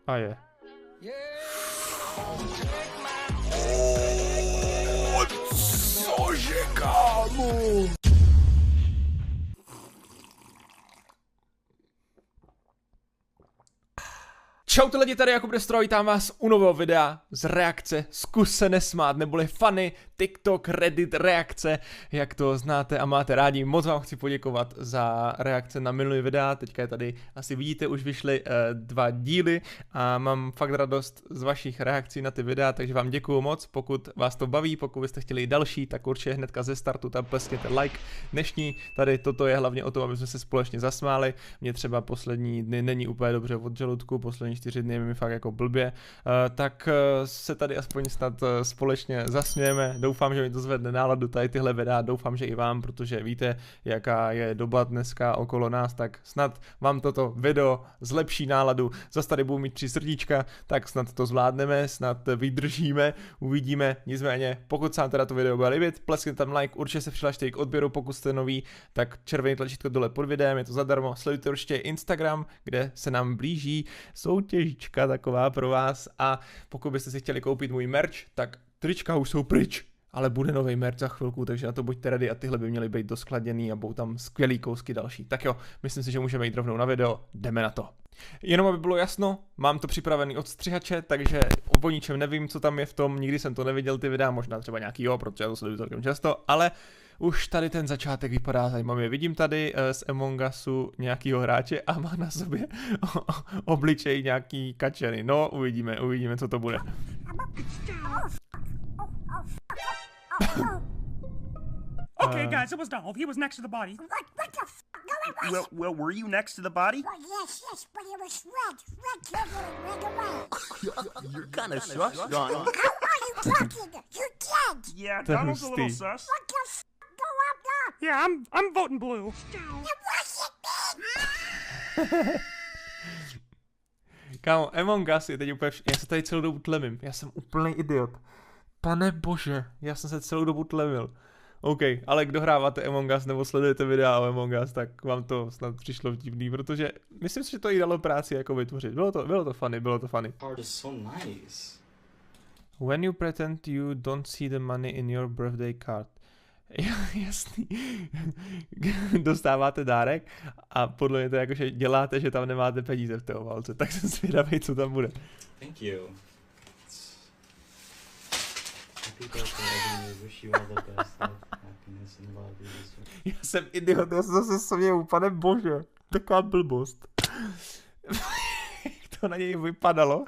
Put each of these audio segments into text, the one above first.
A je. Cože, kámo? Čau ty lidi, tady Jakub Destro, vítám vás u nového videa z reakce Zkus se nesmát, neboli funny, TikTok, Reddit, reakce, jak to znáte a máte rádi. Moc vám chci poděkovat za reakce na minulý videa, teďka je tady, asi vidíte, už vyšly 2 díly a mám fakt radost z vašich reakcí na ty videa, takže vám děkuju moc, pokud vás to baví, pokud byste chtěli i další, tak určitě hnedka ze startu tam pleskněte like. Dnešní tady toto je hlavně o tom, aby jsme se společně zasmáli, mě třeba poslední dny není úplně dobře od žaludku, poslední 4 dny je mi fakt jako blbě, tak se tady aspoň snad společně zasmějeme. Doufám, že mi to zvedne náladu tady tyhle videa, doufám, že i vám, protože víte, jaká je doba dneska okolo nás, tak snad vám toto video zlepší náladu. Zas tady budu mít 3 srdíčka, tak snad to zvládneme, snad vydržíme, uvidíme. Nicméně, pokud se vám teda to video bude líbit, pleskněte tam like, určitě se přihlašte k odběru, pokud jste nový, tak červený tlačítko dole pod videem, je to zadarmo. Sledujte určitě Instagram, kde se nám blíží soutěžička taková pro vás, a pokud byste si chtěli koupit můj merch, tak trička už jsou pryč, ale bude nový merch za chvilku, takže na to buďte ready a tyhle by měly být doskladěný a budou tam skvělý kousky další. Tak jo, myslím si, že můžeme jít rovnou na video, jdeme na to. Jenom aby bylo jasno, mám to připravený od střihače, takže o ničem nevím, co tam je v tom, nikdy jsem to neviděl ty videa, možná třeba nějaký jo, protože já to sleduju celkem často, ale už tady ten začátek vypadá zajímavě. Vidím tady z Among Usu nějakýho hráče a má na sobě obličej nějaký kačeny. No, uvidíme, co to bude. Okay, guys, it was Dolph. He was next to the body. What the f*** going on? Well, were you next to the body? Well, yes, but it was red. Red killed it right away. You're kind of sus, Don. How are you talking? You dead. Yeah, That Donald's was a little Steve. sus. What the f***? Go up now. Yeah, I'm voting blue. It wasn't me. Kámo, Among Us je teď úplně já se tady celou dobu tlemím, já jsem úplný idiot. Pane bože, já jsem se celou dobu tlemil. OK, ale kdo hráváte Among Us nebo sledujete videa o Among Us, tak vám to snad přišlo vtipný, protože myslím si, že to jí dalo práci jako vytvořit. Bylo to funny. Card is so nice. When you pretend you don't see the money in your birthday card. Jasný. Dostáváte dárek a podle mě to jako, že děláte, že tam nemáte peníze v té obálce, tak jsem zvědavý, co tam bude. Thank you. Happy birthday, everyone. Wish you all the best life, happiness and love. Já jsem idiot, já jsem zase směl, pane bože, taková blbost. Jak to na něj vypadalo.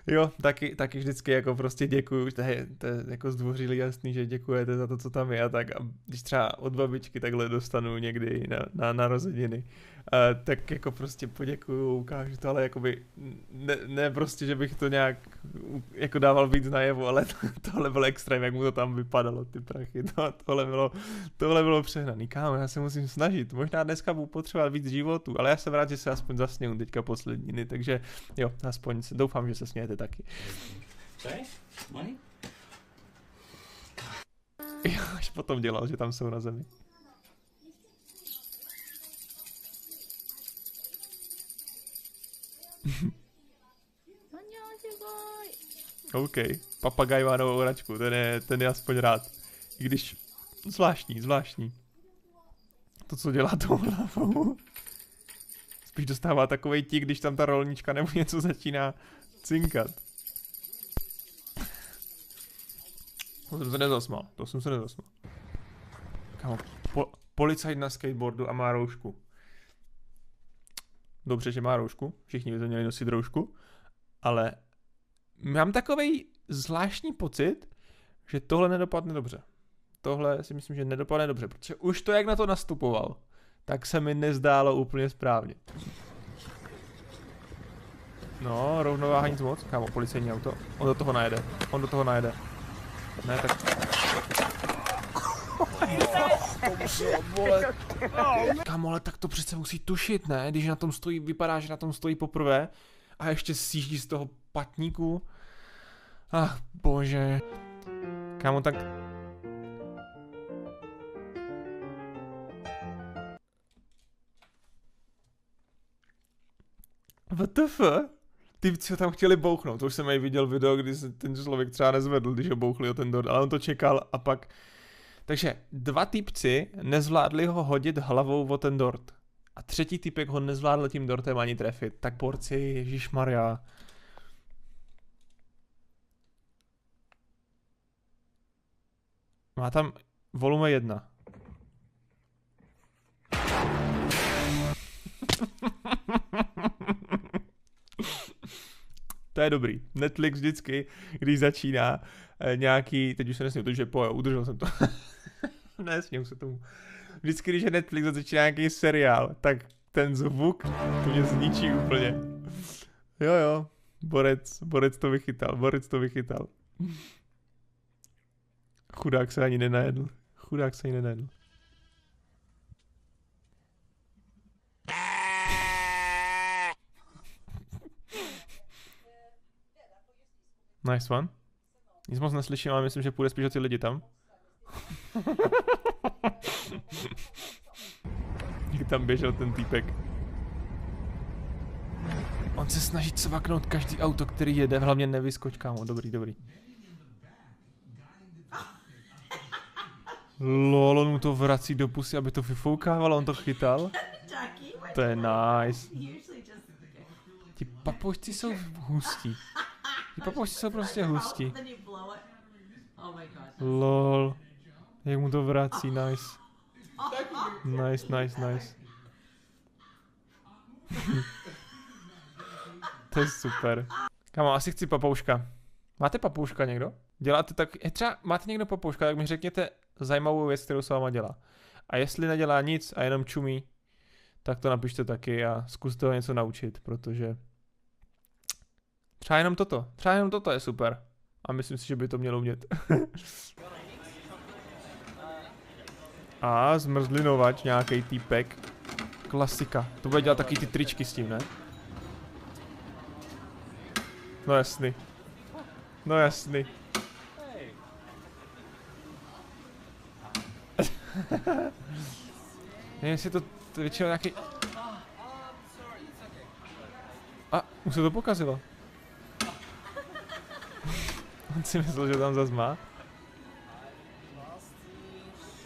Jo, taky vždycky jako prostě děkuju, to je jako zdvořilý, jasný, že děkujete za to, co tam je a tak, a když třeba od babičky takhle dostanu někdy na narozeniny, tak jako prostě poděkuju, ukážu to, ale jakoby ne prostě, že bych to nějak jako dával víc najevu, ale tohle bylo extrém, jak mu to tam vypadalo, ty prachy, tohle bylo přehnaný, kámo, já se musím snažit, možná dneska budu potřebovat víc životu, ale já jsem rád, že se aspoň zasněju teďka poslední dny, takže jo, aspoň doufám, že se smějete taky. Sorry? Money? Jo, až potom dělal, že tam jsou na zemi. OK, papagaj má novou hračku, ten je aspoň rád. I když zvláštní. To, co dělá tou hlavou. Spíš dostává takovej tik, když tam ta rolnička nebo něco začíná cinkat. To jsem se nezasmál. Kámo, policajt na skateboardu a má roušku. Dobře, že má roušku, všichni by to měli nosit roušku, ale mám takovej zvláštní pocit, že tohle nedopadne dobře. Tohle si myslím, že nedopadne dobře, protože už to, jak na to nastupoval, tak se mi nezdálo úplně správně. No, rovnováha nic moc. Kámo, policejní auto. On do toho najede. Ne, tak... Kámo, ale tak to přece musí tušit, ne? Když na tom stojí, vypadá, že na tom stojí poprvé a ještě sjíždí z toho patníku. Ach, bože. Kámo, tak... WTF? Ty co tam chtěli bouchnout, to už jsem i viděl video, kdy se ten člověk třeba nezvedl, když ho bouchli o ten dort, ale on to čekal a pak... Takže 2 týpci nezvládli ho hodit hlavou o ten dort. A 3. týpek ho nezvládl tím dortem ani trefit. Tak borci, ježišmarja. Má tam volume 1. To je dobrý. Netflix vždycky, když začíná nějaký, teď už se nesmím, protože udržel jsem to. Nesmím se tomu. Vždycky, když je Netflix a začíná nějaký seriál, tak ten zvuk to mě zničí úplně. Jo, borec to vychytal. Chudák se ani nenajedl. Nice one. Nic moc neslyším, ale myslím, že půjde spíš o ty lidi tam. Jak tam běžel ten týpek. On se snaží cvaknout každý auto, který jede, hlavně nevyskoč, kámo. Dobrý. Lol, on mu to vrací do pusy, aby to vyfoukávalo, on to chytal. To je nice. Ti papoušci jsou hustí. Prostě hustí. Lol. Jak mu to vrací, nice. Nice. To je super. Kámo, asi chci papouška. Máte papouška někdo? Děláte tak, třeba máte někdo papouška, tak mi řekněte zajímavou věc, kterou se váma dělá. A jestli nedělá nic a jenom čumí, tak to napište taky a zkuste ho něco naučit, protože třeba jenom toto je super. A myslím si, že by to mělo umět. A zmrzlinovač, nějaký týpek. Klasika. To bude dělat taky ty tričky s tím, ne? No jasný. Nevím, jestli to většinou nějaký... A, už se to pokazilo. On si myslel, že tam zas má.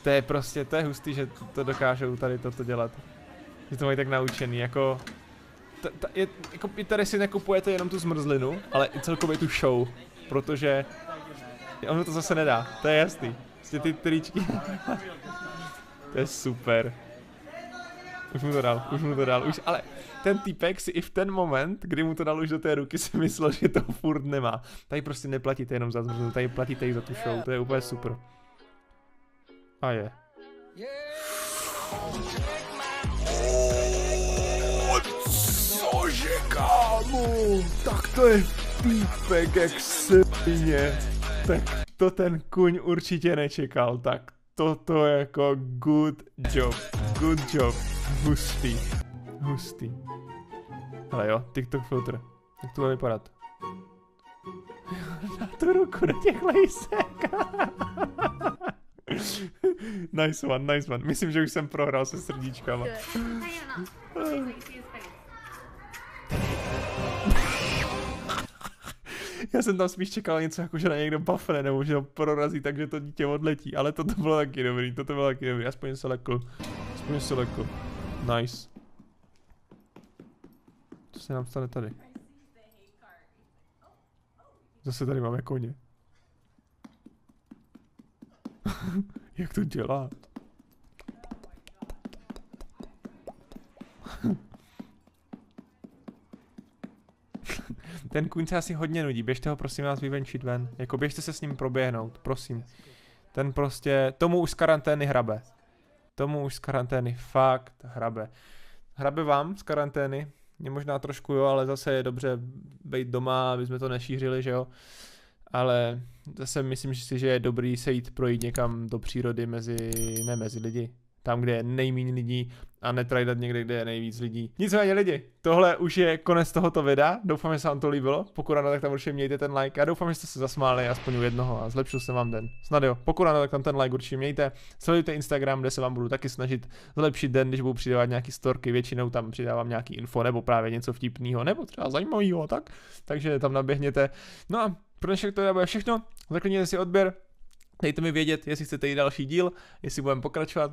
To je hustý, že to dokážou tady toto dělat. Že to mají tak naučený, jako... Jako tady si nekupujete jenom tu zmrzlinu, ale i celkově tu show. Protože... ono to zase nedá, to je jasný. Prostě ty tričky. To je super. Už mu to dal, ale ten týpek si i v ten moment, kdy mu to dal už do té ruky, si myslel, že to furt nemá. Tady prostě neplatíte jenom za zmrzlinu, tady platíte i za tu show, to je úplně super. A je. Cože, kámo? Tak to je týpek jak svině. Tak to ten kuň určitě nečekal, tak toto je jako good job. Hustý. Ale jo, TikTok filtr. Jak to bude vypadat? Na tu ruku do těch lejsek. Nice one. Myslím, že už jsem prohrál se srdíčkama. Já jsem tam spíš čekal něco jako, že na někdo buffne, nebo že ho prorazí, takže to dítě odletí, ale toto bylo taky dobrý, aspoň se lekl. Nice. Co se nám stane tady? Zase tady máme koně. Jak to dělá? Ten kůň se asi hodně nudí, běžte ho prosím vás vyvenčit ven. Jako běžte se s ním proběhnout, prosím. Ten prostě, tomu už z karantény hrabe. Fakt hrabe. Hrabe vám z karantény? Mě možná trošku jo, ale zase je dobře být doma, aby jsme to nešířili, že jo. Ale zase myslím si, že je dobrý se jít projít někam do přírody mezi lidi. tam, kde je nejméně lidí a netrajdat někde, kde je nejvíc lidí. Nicméně lidi, tohle už je konec tohoto videa, doufám, že se vám to líbilo, pokud ano, tak tam určitě mějte ten like a doufám, že jste se zasmáli aspoň u jednoho a zlepšil se vám den. Snad jo, pokud ano, tak tam ten like určitě mějte, sledujte Instagram, kde se vám budu taky snažit zlepšit den, když budu přidávat nějaký storky, většinou tam přidávám nějaký info nebo právě něco vtipného, nebo třeba zajímavého, takže tam naběhněte. No a pro dnešek to bude všechno, zaklikněte si odběr, dejte mi vědět, jestli chcete i další díl, jestli budeme pokračovat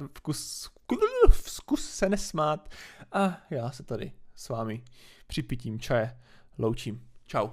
v zkus se nesmát a já se tady s vámi při pitím čaje loučím. Čau.